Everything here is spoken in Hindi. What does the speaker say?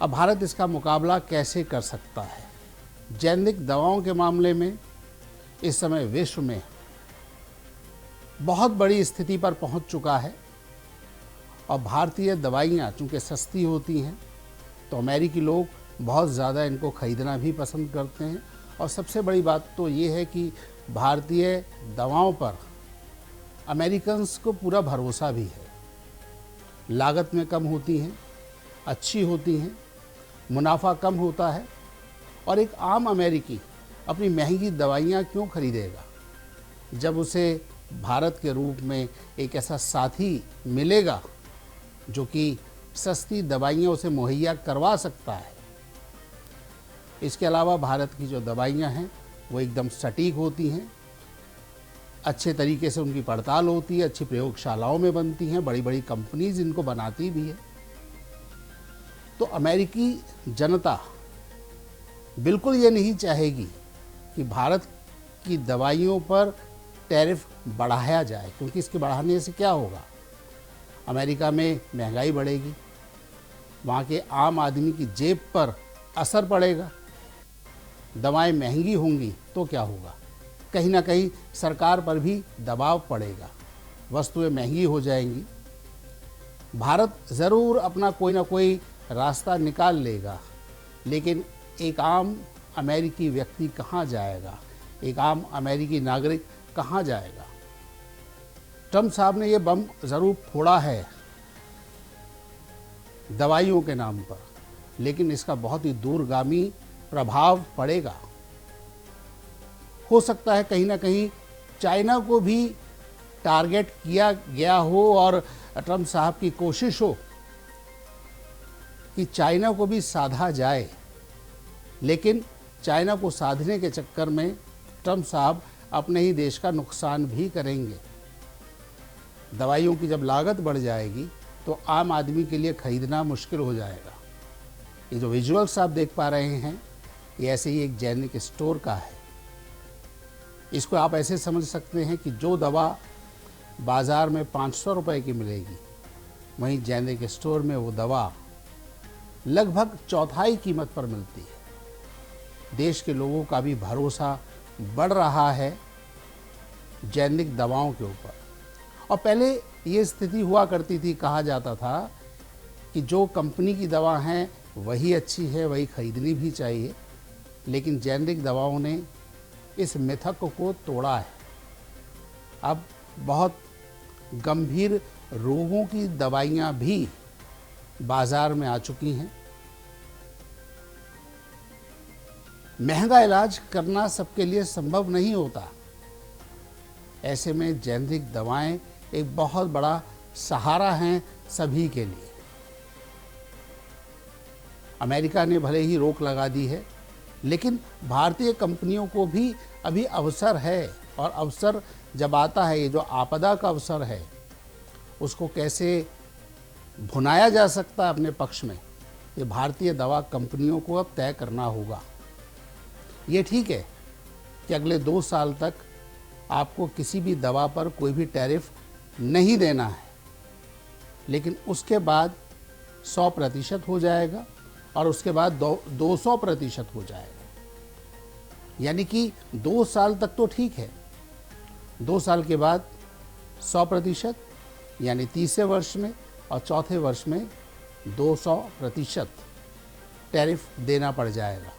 अब भारत इसका मुकाबला कैसे कर सकता है? जेनेरिक दवाओं के मामले में इस समय विश्व में बहुत बड़ी स्थिति पर पहुंच चुका है और भारतीय दवाइयाँ चूँकि सस्ती होती हैं तो अमेरिकी लोग बहुत ज़्यादा इनको ख़रीदना भी पसंद करते हैं। और सबसे बड़ी बात तो ये है कि भारतीय दवाओं पर अमेरिकन्स को पूरा भरोसा भी है। लागत में कम होती हैं, अच्छी होती हैं, मुनाफा कम होता है और एक आम अमेरिकी अपनी महंगी दवाइयाँ क्यों खरीदेगा जब उसे भारत के रूप में एक ऐसा साथी मिलेगा जो कि सस्ती दवाइयाँ उसे मुहैया करवा सकता है। इसके अलावा भारत की जो दवाइयाँ हैं वो एकदम सटीक होती हैं, अच्छे तरीके से उनकी पड़ताल होती है, अच्छी प्रयोगशालाओं में बनती हैं, बड़ी बड़ी कंपनीज इनको बनाती भी है। तो अमेरिकी जनता बिल्कुल ये नहीं चाहेगी कि भारत की दवाइयों पर टैरिफ बढ़ाया जाए, क्योंकि इसके बढ़ाने से क्या होगा, अमेरिका में महंगाई बढ़ेगी, वहाँ के आम आदमी की जेब पर असर पड़ेगा, दवाएं महंगी होंगी तो क्या होगा, कहीं ना कहीं सरकार पर भी दबाव पड़ेगा, वस्तुएं महंगी हो जाएंगी। भारत ज़रूर अपना कोई ना कोई रास्ता निकाल लेगा, लेकिन एक आम अमेरिकी व्यक्ति कहाँ जाएगा, एक आम अमेरिकी नागरिक कहाँ जाएगा? ट्रम्प साहब ने ये बम ज़रूर फोड़ा है दवाइयों के नाम पर, लेकिन इसका बहुत ही दूरगामी प्रभाव पड़ेगा। हो सकता है कहीं ना कहीं चाइना को भी टारगेट किया गया हो और ट्रम्प साहब की कोशिश हो कि चाइना को भी साधा जाए, लेकिन चाइना को साधने के चक्कर में ट्रम्प साहब अपने ही देश का नुकसान भी करेंगे। दवाइयों की जब लागत बढ़ जाएगी तो आम आदमी के लिए खरीदना मुश्किल हो जाएगा। ये जो विजुअल्स आप देख पा रहे हैं ये ऐसे ही एक जेनेरिक स्टोर का है। इसको आप ऐसे समझ सकते हैं कि जो दवा बाज़ार में 500 रुपये की मिलेगी, वहीं जेनेरिक स्टोर में वो दवा लगभग चौथाई कीमत पर मिलती है। देश के लोगों का भी भरोसा बढ़ रहा है जेनेरिक दवाओं के ऊपर। और पहले ये स्थिति हुआ करती थी, कहा जाता था कि जो कंपनी की दवा है वही अच्छी है, वही खरीदनी भी चाहिए, लेकिन जेनेरिक दवाओं ने इस मिथक को तोड़ा है। अब बहुत गंभीर रोगों की दवाइयाँ भी बाज़ार में आ चुकी हैं। महंगा इलाज करना सबके लिए संभव नहीं होता, ऐसे में जेनेरिक दवाएं एक बहुत बड़ा सहारा हैं सभी के लिए। अमेरिका ने भले ही रोक लगा दी है, लेकिन भारतीय कंपनियों को भी अभी अवसर है, और अवसर जब आता है, ये जो आपदा का अवसर है उसको कैसे भुनाया जा सकता है अपने पक्ष में, ये भारतीय दवा कंपनियों को अब तय करना होगा। ये ठीक है कि अगले 2 साल तक आपको किसी भी दवा पर कोई भी टैरिफ नहीं देना है, लेकिन उसके बाद 100% हो जाएगा और उसके बाद 200% हो जाएगा। यानी कि 2 साल तक तो ठीक है, 2 साल के बाद 100% यानी तीसरे वर्ष में, और चौथे वर्ष में 200% टैरिफ देना पड़ जाएगा।